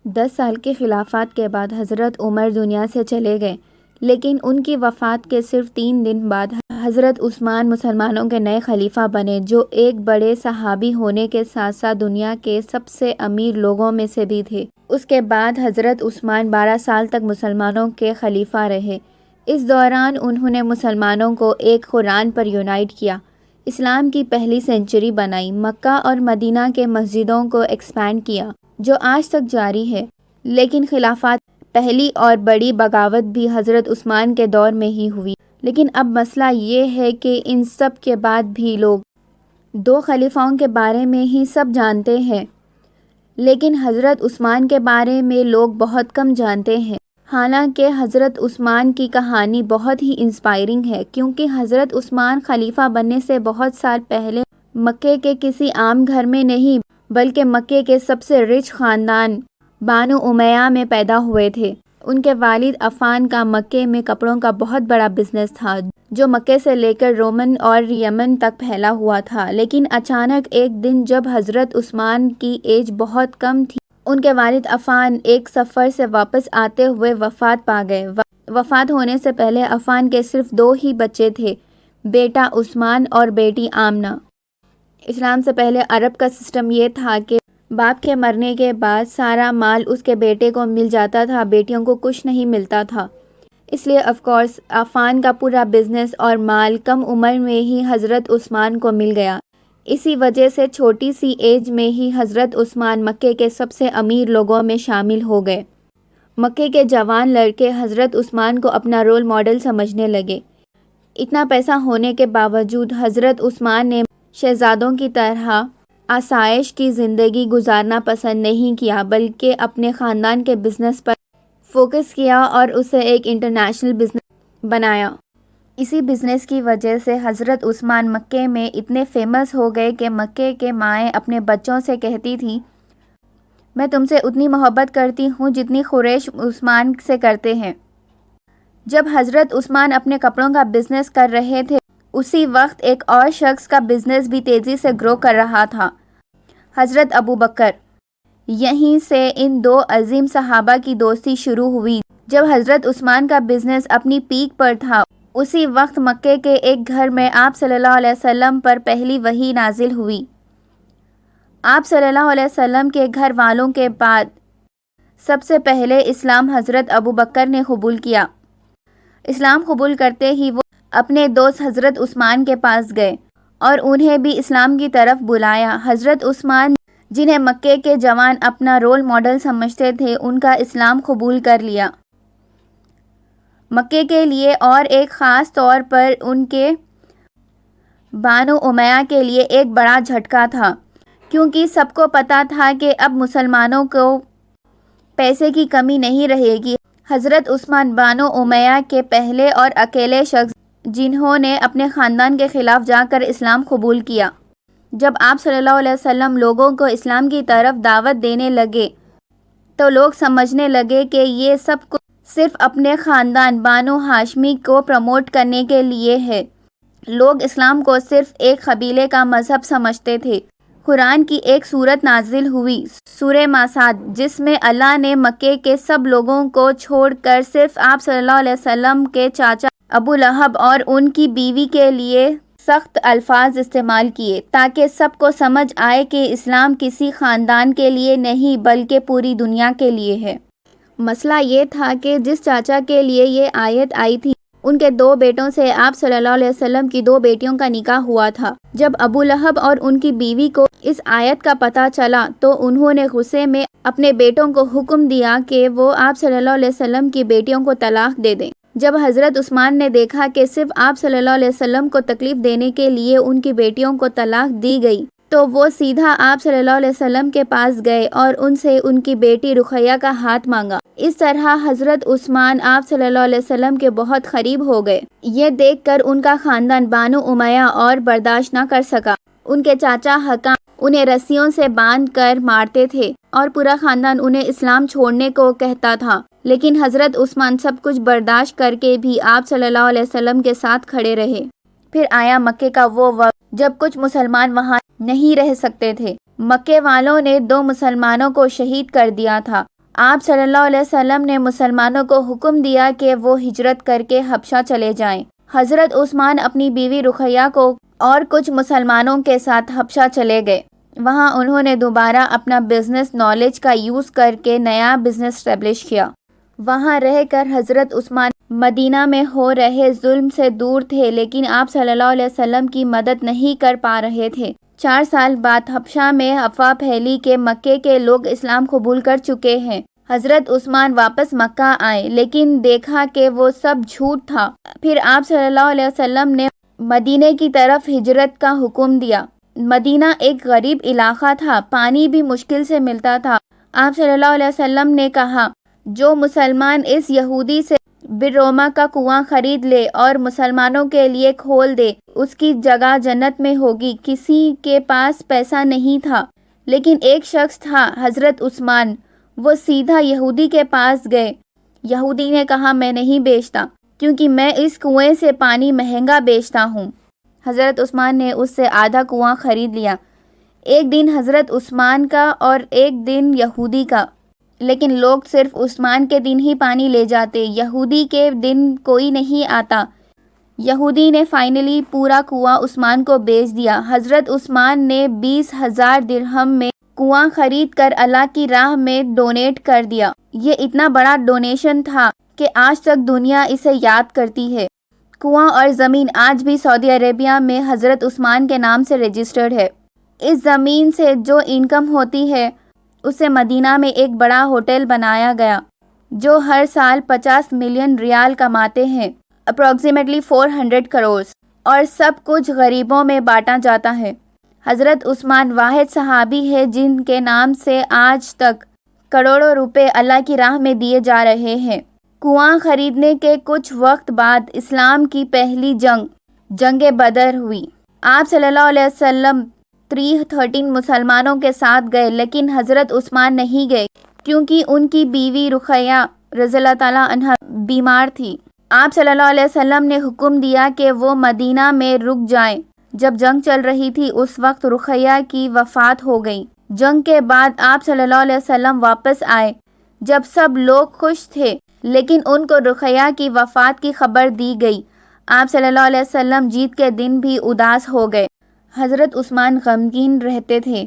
10 سال کے خلافت کے بعد حضرت عمر دنیا سے چلے گئے، لیکن ان کی وفات کے صرف 3 دن بعد حضرت عثمان مسلمانوں کے نئے خلیفہ بنے، جو ایک بڑے صحابی ہونے کے ساتھ ساتھ دنیا کے سب سے امیر لوگوں میں سے بھی تھے۔ اس کے بعد حضرت عثمان 12 سال تک مسلمانوں کے خلیفہ رہے۔ اس دوران انہوں نے مسلمانوں کو ایک قرآن پر یونائٹ کیا، اسلام کی پہلی سینچری بنائی، مکہ اور مدینہ کے مسجدوں کو ایکسپینڈ کیا، جو آج تک جاری ہے۔ لیکن خلافت پہلی اور بڑی بغاوت بھی حضرت عثمان کے دور میں ہی ہوئی۔ لیکن اب مسئلہ یہ ہے کہ ان سب کے بعد بھی لوگ 2 خلیفاؤں کے بارے میں ہی سب جانتے ہیں، لیکن حضرت عثمان کے بارے میں لوگ بہت کم جانتے ہیں۔ حالانکہ حضرت عثمان کی کہانی بہت ہی انسپائرنگ ہے، کیونکہ حضرت عثمان خلیفہ بننے سے بہت سال پہلے مکے کے کسی عام گھر میں نہیں، بلکہ مکے کے سب سے رچ خاندان بنو امیہ میں پیدا ہوئے تھے۔ ان کے والد عفان کا مکے میں کپڑوں کا بہت بڑا بزنس تھا، جو مکے سے لے کر رومن اور یمن تک پھیلا ہوا تھا۔ لیکن اچانک ایک دن جب حضرت عثمان کی ایج بہت کم تھی، ان کے والد عفان ایک سفر سے واپس آتے ہوئے وفات پا گئے۔ وفات ہونے سے پہلے عفان کے صرف 2 ہی بچے تھے، بیٹا عثمان اور بیٹی آمنہ۔ اسلام سے پہلے عرب کا سسٹم یہ تھا کہ باپ کے مرنے کے بعد سارا مال اس کے بیٹے کو مل جاتا تھا، بیٹیوں کو کچھ نہیں ملتا تھا۔ اس لیے آف کورس عفان کا پورا بزنس اور مال کم عمر میں ہی حضرت عثمان کو مل گیا۔ اسی وجہ سے چھوٹی سی ایج میں ہی حضرت عثمان مکے کے سب سے امیر لوگوں میں شامل ہو گئے۔ مکے کے جوان لڑکے حضرت عثمان کو اپنا رول ماڈل سمجھنے لگے۔ اتنا پیسہ ہونے کے باوجود حضرت عثمان نے شہزادوں کی طرح آسائش کی زندگی گزارنا پسند نہیں کیا، بلکہ اپنے خاندان کے بزنس پر فوکس کیا اور اسے ایک انٹرنیشنل بزنس بنایا۔ اسی بزنس کی وجہ سے حضرت عثمان مکے میں اتنے فیمس ہو گئے کہ مکے کے مائیں اپنے بچوں سے کہتی تھی، میں تم سے اتنی محبت کرتی ہوں جتنی قریش عثمان سے کرتے ہیں۔ جب حضرت عثمان اپنے کپڑوں کا بزنس کر رہے تھے، اسی وقت ایک اور شخص کا بزنس بھی تیزی سے گرو کر رہا تھا، حضرت ابو بکر۔ یہیں سے ان 2 عظیم صحابہ کی دوستی شروع ہوئی۔ جب حضرت عثمان کا بزنس اپنی پیک پر تھا، اسی وقت مکے کے ایک گھر میں آپ صلی اللہ علیہ وسلم پر پہلی وحی نازل ہوئی۔ آپ صلی اللہ علیہ وسلم کے گھر والوں کے بعد سب سے پہلے اسلام حضرت ابو بکر نے قبول کیا۔ اسلام قبول کرتے ہی وہ اپنے دوست حضرت عثمان کے پاس گئے اور انہیں بھی اسلام کی طرف بلایا۔ حضرت عثمان، جنہیں مکے کے جوان اپنا رول ماڈل سمجھتے تھے، ان کا اسلام قبول کر لیا۔ مکے کے لیے اور ایک خاص طور پر ان کے بنو امیہ کے لیے ایک بڑا جھٹکا تھا، کیونکہ سب کو پتا تھا کہ اب مسلمانوں کو پیسے کی کمی نہیں رہے گی۔ حضرت عثمان بنو امیہ کے پہلے اور اکیلے شخص جنہوں نے اپنے خاندان کے خلاف جا کر اسلام قبول کیا۔ جب آپ صلی اللہ علیہ وسلم لوگوں کو اسلام کی طرف دعوت دینے لگے تو لوگ سمجھنے لگے کہ یہ سب کچھ صرف اپنے خاندان بنو ہاشمی کو پروموٹ کرنے کے لیے ہے۔ لوگ اسلام کو صرف ایک قبیلے کا مذہب سمجھتے تھے۔ قرآن کی ایک سورت نازل ہوئی، سورہ ماساد، جس میں اللہ نے مکے کے سب لوگوں کو چھوڑ کر صرف آپ صلی اللہ علیہ وسلم کے چاچا ابو لہب اور ان کی بیوی کے لیے سخت الفاظ استعمال کیے، تاکہ سب کو سمجھ آئے کہ اسلام کسی خاندان کے لیے نہیں بلکہ پوری دنیا کے لیے ہے۔ مسئلہ یہ تھا کہ جس چاچا کے لیے یہ آیت آئی تھی، ان کے 2 بیٹوں سے آپ صلی اللہ علیہ وسلم کی 2 بیٹیوں کا نکاح ہوا تھا۔ جب ابو لہب اور ان کی بیوی کو اس آیت کا پتہ چلا تو انہوں نے غصے میں اپنے بیٹوں کو حکم دیا کہ وہ آپ صلی اللہ علیہ وسلم کی بیٹیوں کو طلاق دے دیں۔ جب حضرت عثمان نے دیکھا کہ صرف آپ صلی اللہ علیہ وسلم کو تکلیف دینے کے لیے ان کی بیٹیوں کو طلاق دی گئی، تو وہ سیدھا آپ صلی اللہ علیہ وسلم کے پاس گئے اور ان سے ان کی بیٹی رقیہ کا ہاتھ مانگا۔ اس طرح حضرت عثمان آپ صلی اللہ علیہ وسلم کے بہت قریب ہو گئے۔ یہ دیکھ کر ان کا خاندان بنو امیہ اور برداشت نہ کر سکا۔ ان کے چاچا حکام انہیں رسیوں سے باندھ کر مارتے تھے اور پورا خاندان انہیں اسلام چھوڑنے کو کہتا تھا، لیکن حضرت عثمان سب کچھ برداشت کر کے بھی آپ صلی اللہ علیہ وسلم کے ساتھ کھڑے رہے۔ پھر آیا مکے کا وہ وقت جب کچھ مسلمان وہاں نہیں رہ سکتے تھے۔ مکے والوں نے 2 مسلمانوں کو شہید کر دیا تھا، آپ صلی اللہ علیہ وسلم نے مسلمانوں کو حکم دیا کہ وہ ہجرت کر کے حبشہ چلے جائیں۔ حضرت عثمان اپنی بیوی رقیہ کو اور کچھ مسلمانوں کے ساتھ حبشہ چلے گئے۔ وہاں انہوں نے دوبارہ اپنا بزنس نالج کا یوز کر کے نیا بزنس اسٹیبلش کیا۔ وہاں رہ کر حضرت عثمان مدینہ میں ہو رہے ظلم سے دور تھے، لیکن آپ صلی اللہ علیہ وسلم کی مدد نہیں کر پا رہے تھے۔ 4 سال بعد حبشہ میں افواہ پھیلی کہ مکے کے لوگ اسلام قبول کر چکے ہیں۔ حضرت عثمان واپس مکہ آئے، لیکن دیکھا کہ وہ سب جھوٹ تھا۔ پھر آپ صلی اللہ علیہ وسلم نے مدینے کی طرف ہجرت کا حکم دیا۔ مدینہ ایک غریب علاقہ تھا، پانی بھی مشکل سے ملتا تھا۔ آپ صلی اللہ علیہ وسلم نے کہا، جو مسلمان اس یہودی سے بروما کا کنواں خرید لے اور مسلمانوں کے لیے کھول دے، اس کی جگہ جنت میں ہوگی۔ کسی کے پاس پیسہ نہیں تھا، لیکن ایک شخص تھا، حضرت عثمان۔ وہ سیدھا یہودی کے پاس گئے۔ یہودی نے کہا، میں نہیں بیچتا، کیونکہ میں اس کنویں سے پانی مہنگا بیچتا ہوں۔ حضرت عثمان نے اس سے آدھا کنواں خرید لیا، ایک دن حضرت عثمان کا اور ایک دن یہودی کا۔ لیکن لوگ صرف عثمان کے دن ہی پانی لے جاتے، یہودی کے دن کوئی نہیں آتا۔ یہودی نے فائنلی پورا کنواں عثمان کو بیچ دیا۔ حضرت عثمان نے 20,000 درہم میں کنواں خرید کر اللہ کی راہ میں ڈونیٹ کر دیا۔ یہ اتنا بڑا ڈونیشن تھا کہ آج تک دنیا اسے یاد کرتی ہے۔ کنواں اور زمین آج بھی سعودی عربیہ میں حضرت عثمان کے نام سے رجسٹرڈ ہے۔ اس زمین سے جو انکم ہوتی ہے اسے مدینہ میں ایک بڑا ہوٹل بنایا گیا، جو ہر سال 50 ملین ریال کماتے ہیں، اپروکسیمیٹلی 400 کروڑ، اور سب کچھ غریبوں میں بانٹا جاتا ہے۔ حضرت عثمان واحد صحابی ہے جن کے نام سے آج تک کروڑوں روپے اللہ کی راہ میں دیے جا رہے ہیں۔ کنواں خریدنے کے کچھ وقت بعد اسلام کی پہلی جنگ بدر ہوئی۔ آپ صلی اللہ علیہ وسلم 313 مسلمانوں کے ساتھ گئے، لیکن حضرت عثمان نہیں گئے کیونکہ ان کی بیوی رقیہ رضی اللہ تعالیٰ عنہا بیمار تھی۔ آپ صلی اللہ علیہ وسلم نے حکم دیا کہ وہ مدینہ میں رک جائیں۔ جب جنگ چل رہی تھی اس وقت رقیہ کی وفات ہو گئی۔ جنگ کے بعد آپ صلی اللہ علیہ وسلم واپس آئے جب سب لوگ خوش تھے، لیکن ان کو رقیہ کی وفات کی خبر دی گئی۔ آپ صلی اللہ علیہ وسلم جیت کے دن بھی اداس ہو گئے۔ حضرت عثمان غمگین رہتے تھے۔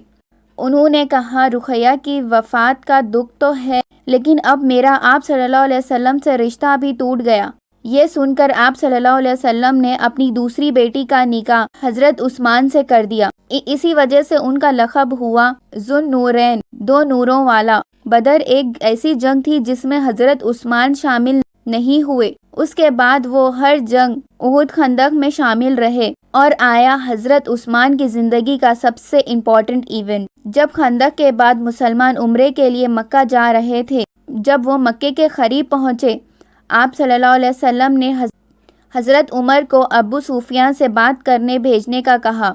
انہوں نے کہا، رقیہ کی وفات کا دکھ تو ہے، لیکن اب میرا آپ صلی اللہ علیہ وسلم سے رشتہ بھی ٹوٹ گیا۔ یہ سن کر آپ صلی اللہ علیہ وسلم نے اپنی دوسری بیٹی کا نکاح حضرت عثمان سے کر دیا۔ اسی وجہ سے ان کا لقب ہوا ذو النورین، 2 نوروں والا۔ بدر ایک ایسی جنگ تھی جس میں حضرت عثمان شامل نہیں ہوئے۔ اس کے بعد وہ ہر جنگ، احد، خندق میں شامل رہے، اور آیا حضرت عثمان کی زندگی کا سب سے امپورٹنٹ ایونٹ۔ جب خندق کے بعد مسلمان عمرے کے لیے مکہ جا رہے تھے، جب وہ مکے کے قریب پہنچے، آپ صلی اللہ علیہ وسلم نے حضرت عمر کو ابو سفیان سے بات کرنے بھیجنے کا کہا،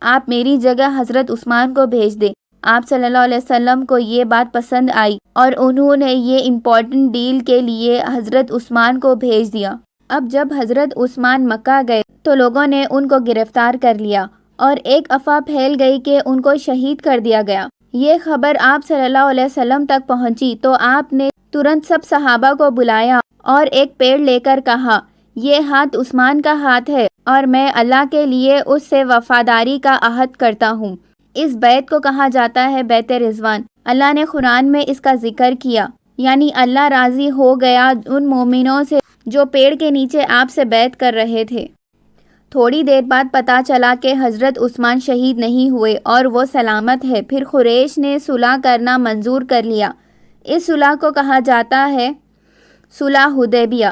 آپ میری جگہ حضرت عثمان کو بھیج دیں۔ آپ صلی اللہ علیہ وسلم کو یہ بات پسند آئی اور انہوں نے یہ امپورٹنٹ ڈیل کے لیے حضرت عثمان کو بھیج دیا۔ اب جب حضرت عثمان مکہ گئے تو لوگوں نے ان کو گرفتار کر لیا اور ایک افواہ پھیل گئی کہ ان کو شہید کر دیا گیا۔ یہ خبر آپ صلی اللہ علیہ وسلم تک پہنچی تو آپ نے ترنت سب صحابہ کو بلایا اور ایک پیڑ لے کر کہا، یہ ہاتھ عثمان کا ہاتھ ہے اور میں اللہ کے لیے اس سے وفاداری کا عہد کرتا ہوں۔ اس بیعت کو کہا جاتا ہے بیعت رضوان۔ اللہ نے قرآن میں اس کا ذکر کیا، یعنی اللہ راضی ہو گیا ان مومنوں سے جو پیڑ کے نیچے آپ سے بیعت کر رہے تھے۔ تھوڑی دیر بعد پتہ چلا کہ حضرت عثمان شہید نہیں ہوئے اور وہ سلامت ہے۔ پھر قریش نے صلح کرنا منظور کر لیا۔ اس صلح کو کہا جاتا ہے صلح حدیبیہ۔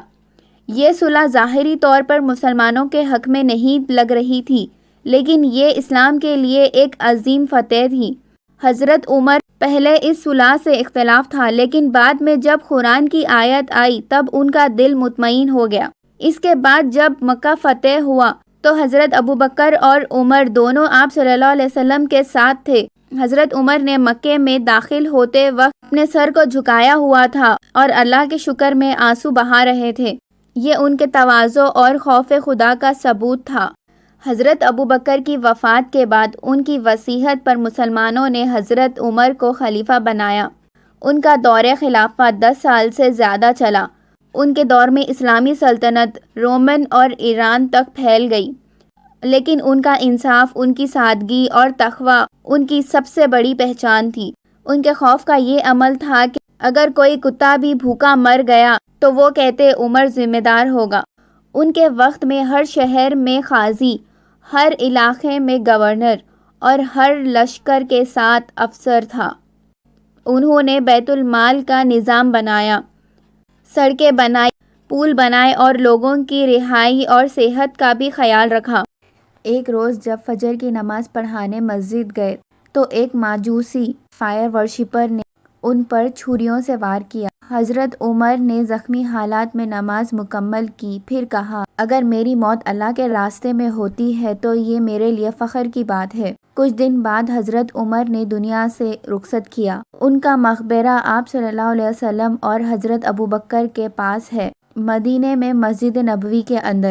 یہ صلح ظاہری طور پر مسلمانوں کے حق میں نہیں لگ رہی تھی، لیکن یہ اسلام کے لیے ایک عظیم فتح تھی۔ حضرت عمر پہلے اس صلح سے اختلاف تھا، لیکن بعد میں جب قرآن کی آیت آئی تب ان کا دل مطمئن ہو گیا۔ اس کے بعد جب مکہ فتح ہوا تو حضرت ابوبکر اور عمر دونوں آپ صلی اللہ علیہ وسلم کے ساتھ تھے۔ حضرت عمر نے مکے میں داخل ہوتے وقت اپنے سر کو جھکایا ہوا تھا اور اللہ کے شکر میں آنسو بہا رہے تھے۔ یہ ان کے تواضع اور خوف خدا کا ثبوت تھا۔ حضرت ابوبکر کی وفات کے بعد ان کی وصیت پر مسلمانوں نے حضرت عمر کو خلیفہ بنایا۔ ان کا دور خلافت 10 سال سے زیادہ چلا۔ ان کے دور میں اسلامی سلطنت رومن اور ایران تک پھیل گئی، لیکن ان کا انصاف، ان کی سادگی اور تقویٰ ان کی سب سے بڑی پہچان تھی۔ ان کے خوف کا یہ عمل تھا کہ اگر کوئی کتا بھی بھوکا مر گیا تو وہ کہتے عمر ذمہ دار ہوگا۔ ان کے وقت میں ہر شہر میں قاضی، ہر علاقے میں گورنر اور ہر لشکر کے ساتھ افسر تھا۔ انہوں نے بیت المال کا نظام بنایا، سڑکیں بنائی، پل بنائے اور لوگوں کی رہائی اور صحت کا بھی خیال رکھا۔ ایک روز جب فجر کی نماز پڑھانے مسجد گئے تو ایک ماجوسی فائر ورشپر نے ان پر چھریوں سے وار کیا۔ حضرت عمر نے زخمی حالات میں نماز مکمل کی، پھر کہا، اگر میری موت اللہ کے راستے میں ہوتی ہے تو یہ میرے لیے فخر کی بات ہے۔ کچھ دن بعد حضرت عمر نے دنیا سے رخصت کیا۔ ان کا مقبرہ آپ صلی اللہ علیہ وسلم اور حضرت ابوبکر کے پاس ہے، مدینے میں مسجد نبوی کے اندر۔